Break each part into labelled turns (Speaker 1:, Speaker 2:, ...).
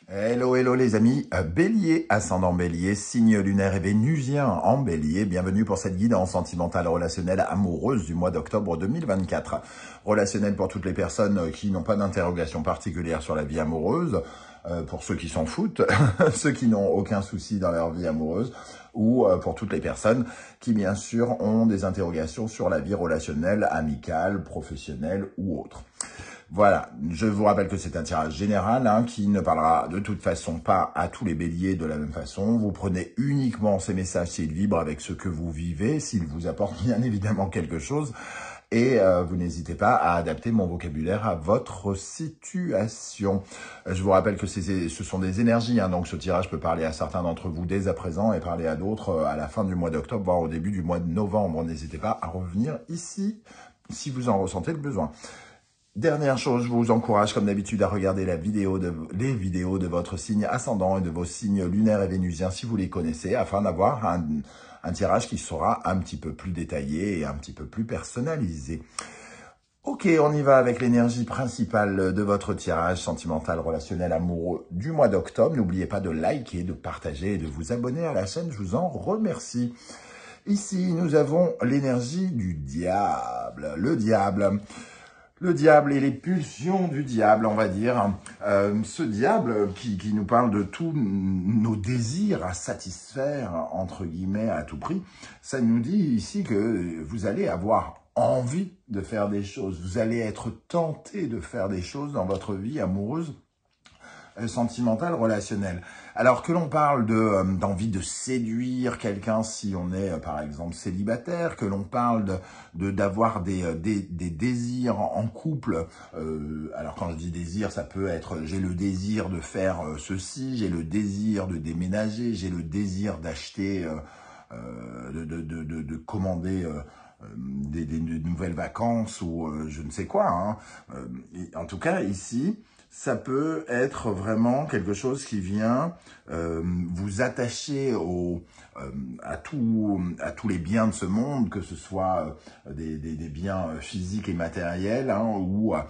Speaker 1: Hello, hello les amis, Bélier, ascendant Bélier, signe lunaire et vénusien en Bélier. Bienvenue pour cette guidance sentimentale relationnelle amoureuse du mois d'octobre 2024. Relationnelle pour toutes les personnes qui n'ont pas d'interrogation particulière sur la vie amoureuse, pour ceux qui s'en foutent, ceux qui n'ont aucun souci dans leur vie amoureuse, ou pour toutes les personnes qui bien sûr ont des interrogations sur la vie relationnelle, amicale, professionnelle ou autre. Voilà, je vous rappelle que c'est un tirage général qui ne parlera de toute façon pas à tous les béliers de la même façon. Vous prenez uniquement ces messages s'ils vibrent avec ce que vous vivez, s'ils vous apportent bien évidemment quelque chose. Et vous n'hésitez pas à adapter mon vocabulaire à votre situation. Je vous rappelle que ce sont des énergies, donc ce tirage peut parler à certains d'entre vous dès à présent et parler à d'autres à la fin du mois d'octobre, voire au début du mois de novembre. N'hésitez pas à revenir ici si vous en ressentez le besoin. Dernière chose, je vous encourage comme d'habitude à regarder les vidéos de votre signe ascendant et de vos signes lunaires et vénusiens si vous les connaissez, afin d'avoir un tirage qui sera un petit peu plus détaillé et un petit peu plus personnalisé. Ok, on y va avec l'énergie principale de votre tirage sentimental, relationnel, amoureux du mois d'octobre. N'oubliez pas de liker, de partager et de vous abonner à la chaîne, je vous en remercie. Ici, nous avons l'énergie du diable. Le diable et les pulsions du diable, on va dire. Ce diable qui nous parle de tous nos désirs à satisfaire, entre guillemets, à tout prix, ça nous dit ici que vous allez avoir envie de faire des choses. Vous allez être tenté de faire des choses dans votre vie amoureuse, sentimentale, relationnelle. Alors que l'on parle d'envie de séduire quelqu'un si on est par exemple célibataire, que l'on parle d'avoir des désirs en couple, alors quand je dis désir, ça peut être j'ai le désir de faire ceci, j'ai le désir de déménager, j'ai le désir d'acheter, de commander des nouvelles vacances ou je ne sais quoi. En tout cas, ici, ça peut être vraiment quelque chose qui vient vous attacher à tous les biens de ce monde, que ce soit des biens physiques et matériels, ou à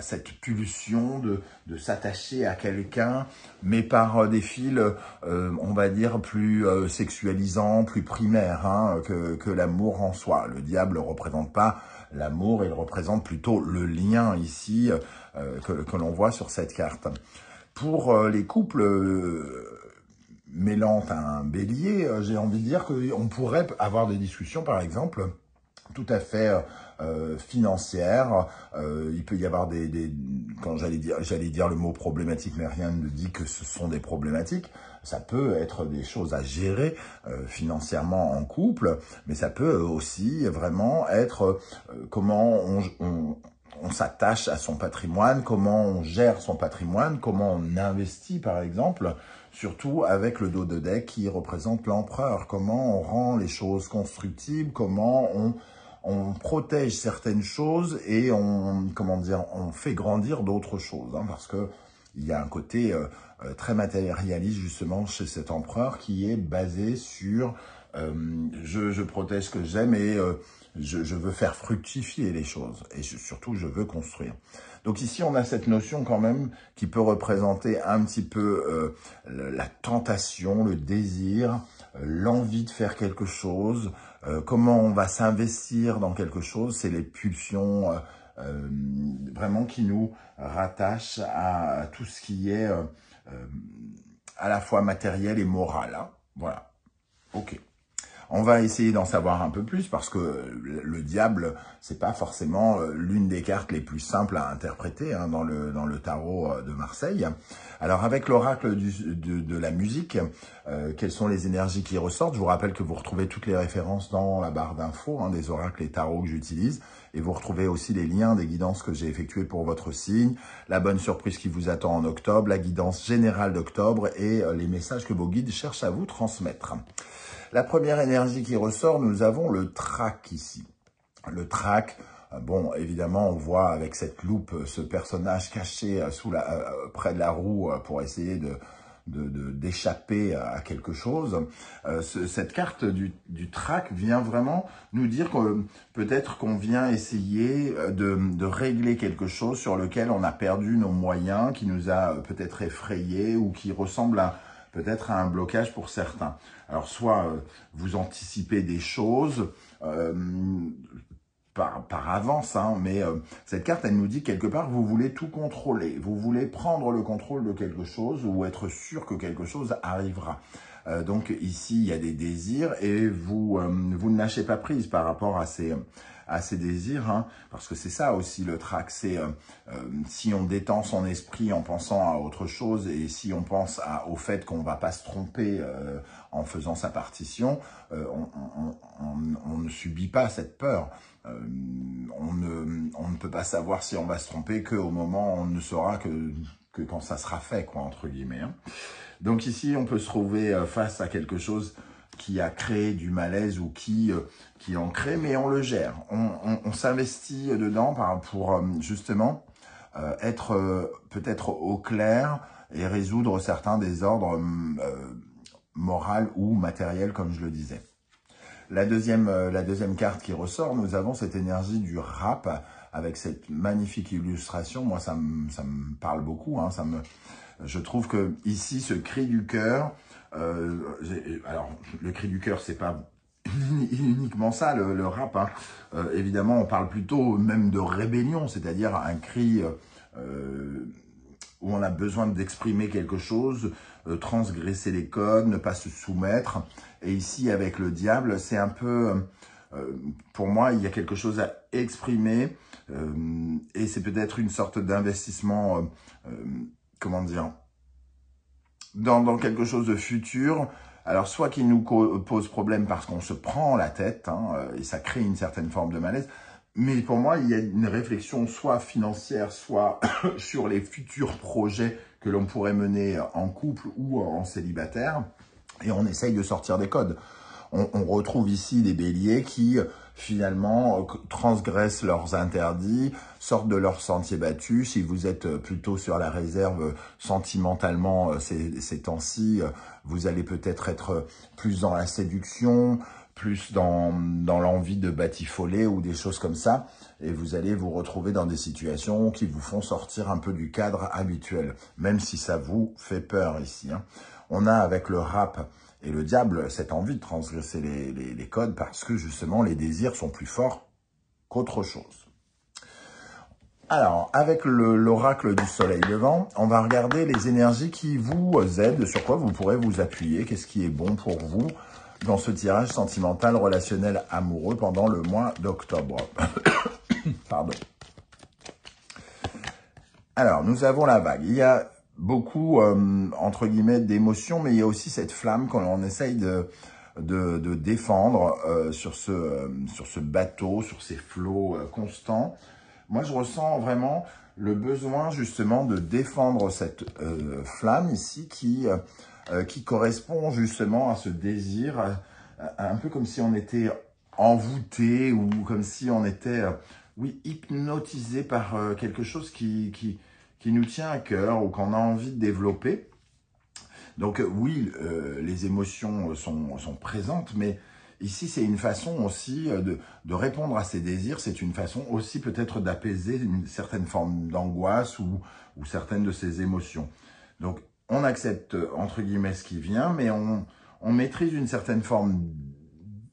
Speaker 1: cette pulsion de s'attacher à quelqu'un, mais par des fils, on va dire, plus sexualisants, plus primaires que l'amour en soi. Le diable ne représente pas l'amour, il représente plutôt le lien ici que l'on voit sur cette carte. Pour les couples mêlant un bélier, j'ai envie de dire qu'on pourrait avoir des discussions, par exemple, tout à fait financières. Il peut y avoir quand j'allais dire le mot problématique, mais rien ne dit que ce sont des problématiques. Ça peut être des choses à gérer financièrement en couple, mais ça peut aussi vraiment être comment on s'attache à son patrimoine, comment on gère son patrimoine, comment on investit par exemple, surtout avec le dos de deck qui représente l'empereur, comment on rend les choses constructibles, comment on protège certaines choses et on fait grandir d'autres choses, parce que il y a un côté très matérialiste justement chez cet empereur qui est basé sur je protège ce que j'aime et je veux faire fructifier les choses et surtout je veux construire. Donc ici on a cette notion quand même qui peut représenter un petit peu la tentation, le désir, l'envie de faire quelque chose, comment on va s'investir dans quelque chose, c'est les pulsions vraiment qui nous rattachent à tout ce qui est à la fois matériel et moral. Voilà, ok. On va essayer d'en savoir un peu plus parce que le diable, c'est pas forcément l'une des cartes les plus simples à interpréter dans le tarot de Marseille. Alors avec l'oracle de la musique, quelles sont les énergies qui ressortent? Je vous rappelle que vous retrouvez toutes les références dans la barre d'infos des oracles et tarots que j'utilise. Et vous retrouvez aussi les liens des guidances que j'ai effectuées pour votre signe, la bonne surprise qui vous attend en octobre, la guidance générale d'octobre et les messages que vos guides cherchent à vous transmettre. La première énergie qui ressort, nous avons le trac ici. Le trac, bon, évidemment, on voit avec cette loupe ce personnage caché près de la roue pour essayer d'échapper à quelque chose. Cette carte du trac vient vraiment nous dire que peut-être qu'on vient essayer de régler quelque chose sur lequel on a perdu nos moyens, qui nous a peut-être effrayés ou qui ressemble à peut-être à un blocage pour certains. Alors soit vous anticipez des choses par avance, hein, mais cette carte, elle nous dit quelque part, vous voulez tout contrôler, vous voulez prendre le contrôle de quelque chose ou être sûr que quelque chose arrivera. Donc ici, il y a des désirs et vous ne lâchez pas prise par rapport à ces désirs, hein, parce que c'est ça aussi le trac, c'est si on détend son esprit en pensant à autre chose et si on pense au fait qu'on va pas se tromper en faisant sa partition, on ne subit pas cette peur. On ne peut pas savoir si on va se tromper qu'au moment où on ne saura que quand ça sera fait, quoi, entre guillemets. Hein. Donc ici, on peut se trouver face à quelque chose qui a créé du malaise ou qui en crée, mais on le gère. On s'investit dedans pour justement être peut-être au clair et résoudre certains désordres moraux ou matériels, comme je le disais. La deuxième carte qui ressort, nous avons cette énergie du rap avec cette magnifique illustration. Moi, ça me parle beaucoup. Hein, je trouve que ici, ce cri du cœur, alors le cri du cœur, c'est pas uniquement ça, le rap. Hein. Évidemment, on parle plutôt même de rébellion, c'est-à-dire un cri où on a besoin d'exprimer quelque chose, transgresser les codes, ne pas se soumettre. Et ici, avec le diable, c'est un peu... pour moi, il y a quelque chose à exprimer et c'est peut-être une sorte d'investissement, comment dire, dans quelque chose de futur. Alors, soit qui nous pose problème parce qu'on se prend la tête, hein, et ça crée une certaine forme de malaise, mais pour moi, il y a une réflexion soit financière, soit sur les futurs projets que l'on pourrait mener en couple ou en célibataire, et on essaye de sortir des codes. On retrouve ici des béliers qui, finalement, transgressent leurs interdits, sortent de leur sentier battu. Si vous êtes plutôt sur la réserve sentimentalement ces temps-ci, vous allez peut-être être plus dans la séduction, plus dans l'envie de batifoler ou des choses comme ça. Et vous allez vous retrouver dans des situations qui vous font sortir un peu du cadre habituel, même si ça vous fait peur ici. Hein. On a avec le rap et le diable cette envie de transgresser les codes parce que justement les désirs sont plus forts qu'autre chose. Alors, avec l'oracle du soleil levant, on va regarder les énergies qui vous aident, sur quoi vous pourrez vous appuyer, qu'est-ce qui est bon pour vous dans ce tirage sentimental, relationnel, amoureux pendant le mois d'octobre. Pardon. Alors, nous avons la vague. Il y a beaucoup, entre guillemets, d'émotions, mais il y a aussi cette flamme qu'on essaye de défendre sur ce bateau, sur ces flots constants. Moi, je ressens vraiment le besoin, justement, de défendre cette flamme ici qui correspond justement à ce désir, un peu comme si on était envoûté ou comme si on était, oui, hypnotisé par quelque chose qui nous tient à cœur ou qu'on a envie de développer. Donc oui, les émotions sont présentes, mais ici c'est une façon aussi de répondre à ces désirs, c'est une façon aussi peut-être d'apaiser une certaine forme d'angoisse ou certaines de ces émotions. Donc on accepte entre guillemets ce qui vient, mais on maîtrise une certaine forme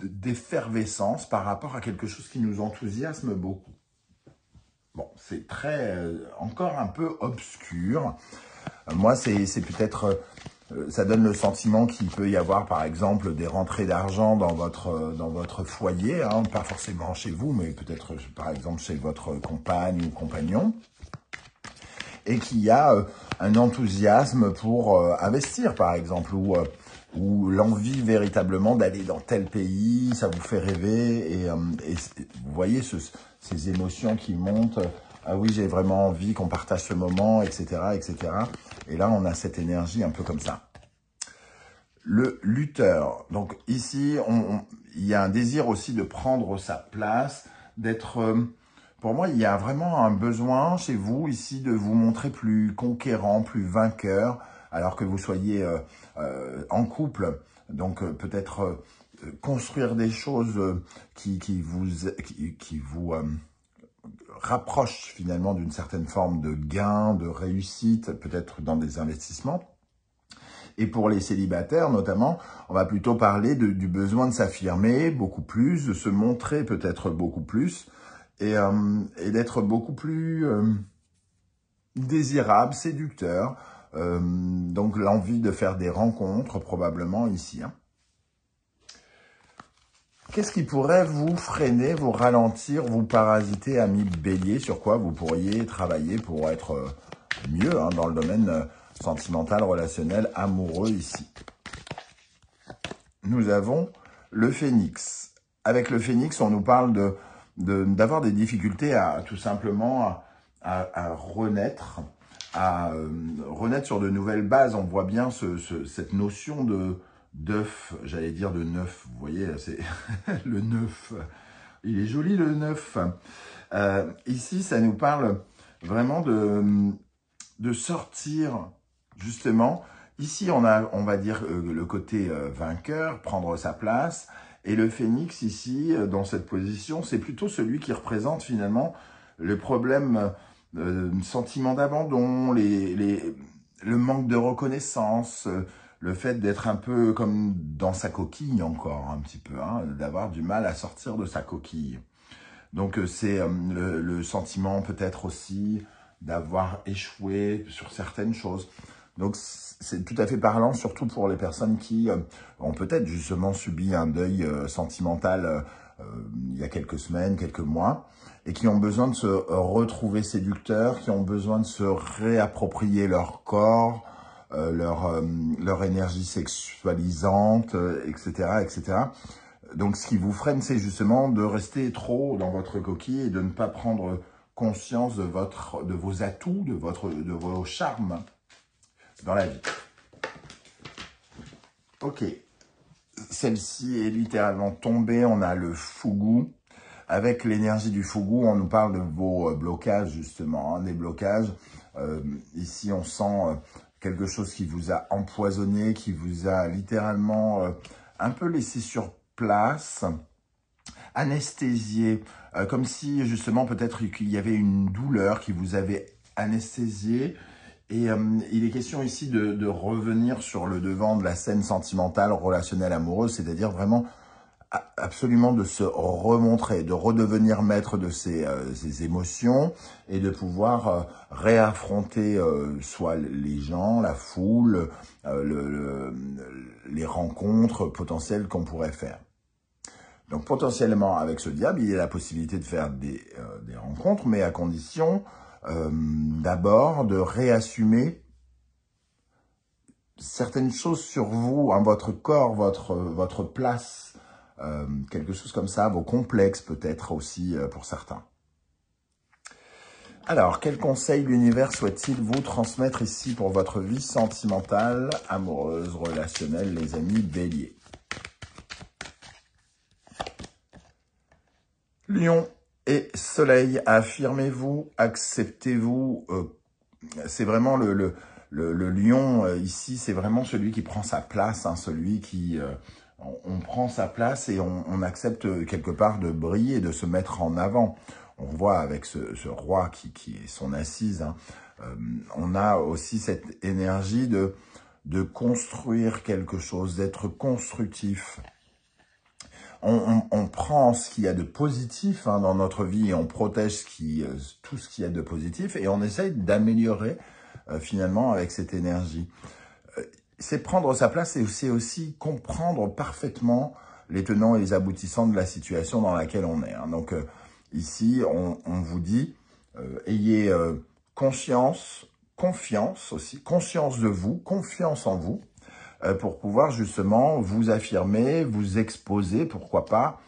Speaker 1: d'effervescence par rapport à quelque chose qui nous enthousiasme beaucoup. Bon, c'est très, encore un peu obscur. Moi, c'est peut-être, ça donne le sentiment qu'il peut y avoir, par exemple, des rentrées d'argent dans votre foyer, hein, pas forcément chez vous, mais peut-être, par exemple, chez votre compagne ou compagnon, et qu'il y a un enthousiasme pour investir, par exemple, ou l'envie véritablement d'aller dans tel pays, ça vous fait rêver, et vous voyez ces émotions qui montent. Ah oui, j'ai vraiment envie qu'on partage ce moment, etc., etc. Et là, on a cette énergie un peu comme ça. Le lutteur. Donc ici, il y a un désir aussi de prendre sa place, d'être... pour moi, il y a vraiment un besoin chez vous ici de vous montrer plus conquérant, plus vainqueur, alors que vous soyez en couple. Donc peut-être construire des choses qui vous rapprochent finalement d'une certaine forme de gain, de réussite, peut-être dans des investissements. Et pour les célibataires, notamment, on va plutôt parler du besoin de s'affirmer beaucoup plus, de se montrer peut-être beaucoup plus, et d'être beaucoup plus désirable, séducteur. Donc l'envie de faire des rencontres, probablement ici. Hein. Qu'est-ce qui pourrait vous freiner, vous ralentir, vous parasiter, ami Bélier? Sur quoi vous pourriez travailler pour être mieux hein, dans le domaine sentimental, relationnel, amoureux ici? Nous avons le Phénix. Avec le Phénix, on nous parle d'avoir des difficultés à tout simplement à renaître, renaître sur de nouvelles bases. On voit bien cette notion d'œuf, j'allais dire de neuf. Vous voyez, c'est le neuf. Il est joli le neuf. Ici, ça nous parle vraiment de sortir, justement. Ici, on va dire le côté vainqueur, prendre sa place. Et le Phénix, ici, dans cette position, c'est plutôt celui qui représente finalement le problème, sentiment d'abandon, le manque de reconnaissance, le fait d'être un peu comme dans sa coquille encore, un petit peu, hein, d'avoir du mal à sortir de sa coquille. Donc, c'est le sentiment peut-être aussi d'avoir échoué sur certaines choses. Donc, c'est tout à fait parlant, surtout pour les personnes qui ont peut-être justement subi un deuil sentimental il y a quelques semaines, quelques mois, et qui ont besoin de se retrouver séducteurs, qui ont besoin de se réapproprier leur corps, leur énergie sexualisante, etc., etc. Donc, ce qui vous freine, c'est justement de rester trop dans votre coquille et de ne pas prendre conscience de vos atouts, de vos charmes dans la vie. Ok. Celle-ci est littéralement tombée. On a le Fougou. Avec l'énergie du Fougou, on nous parle de vos blocages, justement, hein, des blocages. Ici, on sent quelque chose qui vous a empoisonné, qui vous a littéralement un peu laissé sur place, anesthésié, comme si, justement, peut-être qu'il y avait une douleur qui vous avait anesthésié. Et il est question ici de revenir sur le devant de la scène sentimentale, relationnelle, amoureuse, c'est-à-dire vraiment absolument de se remontrer, de redevenir maître de ses émotions et de pouvoir réaffronter soit les gens, la foule, les rencontres potentielles qu'on pourrait faire. Donc potentiellement avec ce diable, il y a la possibilité de faire des rencontres, mais à condition d'abord de réassumer certaines choses sur vous, hein, votre corps, votre place, quelque chose comme ça, vos complexes peut-être aussi pour certains. Alors, quel conseil l'univers souhaite-t-il vous transmettre ici pour votre vie sentimentale, amoureuse, relationnelle, les amis Bélier? Lion et Soleil, affirmez-vous, acceptez-vous. C'est vraiment le lion ici, c'est vraiment celui qui prend sa place, hein, celui qui... on prend sa place et on accepte quelque part de briller, de se mettre en avant. On voit avec ce roi qui est son assise, hein, on a aussi cette énergie de construire quelque chose, d'être constructif. On prend ce qu'il y a de positif hein, dans notre vie et on protège tout ce qu'il y a de positif et on essaye d'améliorer finalement avec cette énergie. C'est prendre sa place et c'est aussi comprendre parfaitement les tenants et les aboutissants de la situation dans laquelle on est. Hein. Donc ici, on vous dit, ayez conscience, confiance aussi, conscience de vous, confiance en vous, pour pouvoir justement vous affirmer, vous exposer, pourquoi pas,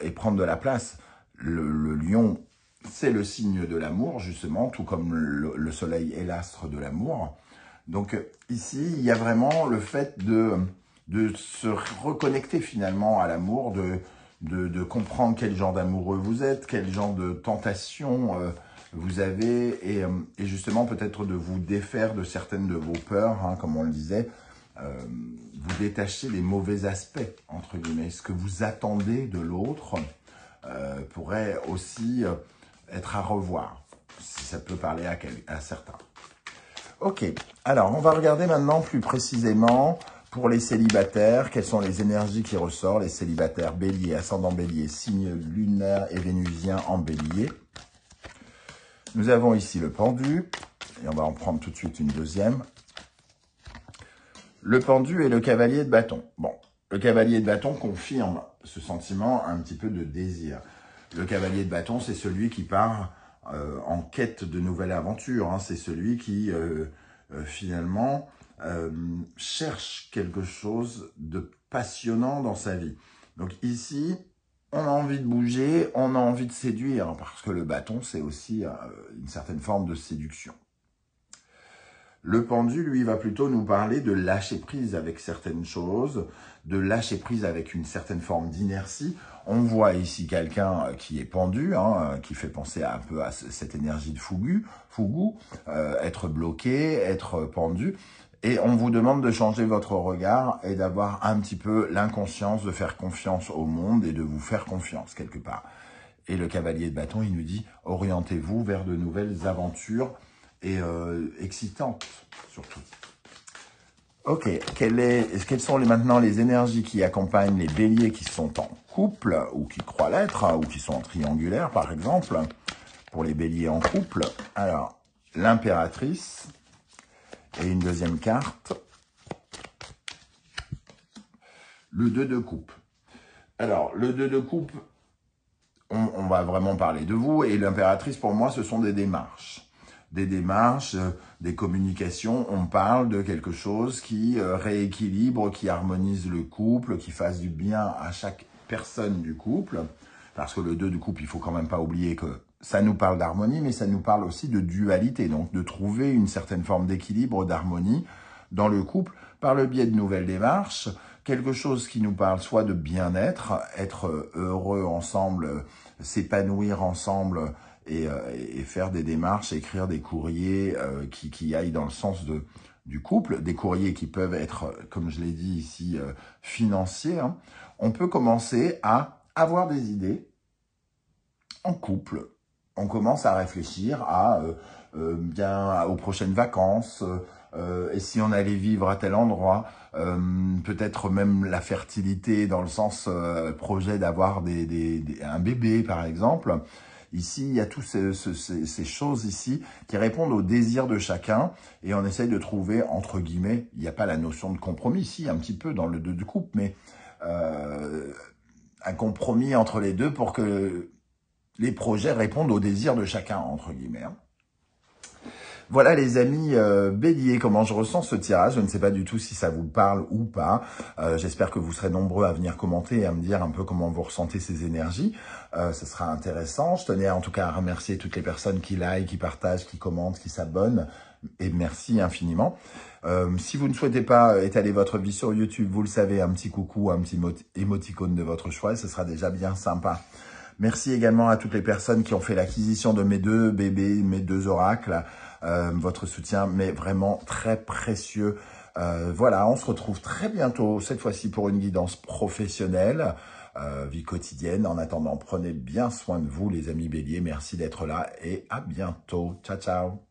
Speaker 1: et prendre de la place. Le lion, c'est le signe de l'amour, justement, tout comme le soleil est l'astre de l'amour. Donc ici, il y a vraiment le fait de se reconnecter finalement à l'amour, de comprendre quel genre d'amoureux vous êtes, quel genre de tentation Vous avez, et justement peut-être de vous défaire de certaines de vos peurs, hein, comme on le disait, vous détacher des mauvais aspects, entre guillemets. Ce que vous attendez de l'autre pourrait aussi être à revoir, si ça peut parler à certains. Ok, alors on va regarder maintenant plus précisément pour les célibataires, quelles sont les énergies qui ressortent, les célibataires bélier, ascendant bélier, signe lunaire et vénusien en bélier. Nous avons ici le pendu, et on va en prendre tout de suite une deuxième. Le pendu et le cavalier de bâton. Bon, le cavalier de bâton confirme ce sentiment un petit peu de désir. Le cavalier de bâton, c'est celui qui part en quête de nouvelles aventures. Hein. C'est celui qui, finalement, cherche quelque chose de passionnant dans sa vie. Donc ici, on a envie de bouger, on a envie de séduire, parce que le bâton, c'est aussi une certaine forme de séduction. Le pendu, lui, va plutôt nous parler de lâcher prise avec certaines choses, de lâcher prise avec une certaine forme d'inertie. On voit ici quelqu'un qui est pendu, hein, qui fait penser un peu à cette énergie de fougou, être bloqué, être pendu. Et on vous demande de changer votre regard et d'avoir un petit peu l'inconscience de faire confiance au monde et de vous faire confiance quelque part. Et le cavalier de bâton, il nous dit, orientez-vous vers de nouvelles aventures et excitantes surtout. Ok, quelles sont maintenant les énergies qui accompagnent les béliers qui sont en couple ou qui croient l'être, hein, ou qui sont en triangulaire par exemple, pour les béliers en couple? Alors, l'impératrice et une deuxième carte, le 2 de coupe. Alors, le 2 de coupe, on va vraiment parler de vous, et l'impératrice pour moi ce sont des démarches. Des démarches, des communications, on parle de quelque chose qui rééquilibre, qui harmonise le couple, qui fasse du bien à chaque personne du couple. Parce que le 2 du couple, il faut quand même pas oublier que ça nous parle d'harmonie, mais ça nous parle aussi de dualité. Donc de trouver une certaine forme d'équilibre, d'harmonie dans le couple par le biais de nouvelles démarches. Quelque chose qui nous parle soit de bien-être, être heureux ensemble, s'épanouir ensemble, et faire des démarches, écrire des courriers qui aillent dans le sens du couple, des courriers qui peuvent être, comme je l'ai dit ici, financiers. Hein. On peut commencer à avoir des idées en couple. On commence à réfléchir aux prochaines vacances, et si on allait vivre à tel endroit, peut-être même la fertilité dans le sens projet d'avoir un bébé par exemple. Ici, il y a toutes ces choses ici qui répondent aux désirs de chacun et on essaye de trouver, entre guillemets, il n'y a pas la notion de compromis, ici un petit peu dans le 2 de coupe, mais un compromis entre les deux pour que les projets répondent aux désirs de chacun, entre guillemets. Hein. Voilà les amis béliers, comment je ressens ce tirage. Je ne sais pas du tout si ça vous parle ou pas. J'espère que vous serez nombreux à venir commenter et à me dire un peu comment vous ressentez ces énergies. Ce sera intéressant. Je tenais en tout cas à remercier toutes les personnes qui like, qui partagent, qui commentent, qui s'abonnent. Et merci infiniment. Si vous ne souhaitez pas étaler votre vie sur YouTube, vous le savez, un petit coucou, un petit émoticône de votre choix, ce sera déjà bien sympa. Merci également à toutes les personnes qui ont fait l'acquisition de mes 2 bébés, mes 2 oracles. Votre soutien m'est vraiment très précieux. Voilà, on se retrouve très bientôt, cette fois-ci pour une guidance professionnelle, vie quotidienne. En attendant, prenez bien soin de vous les amis béliers. Merci d'être là et à bientôt. Ciao, ciao.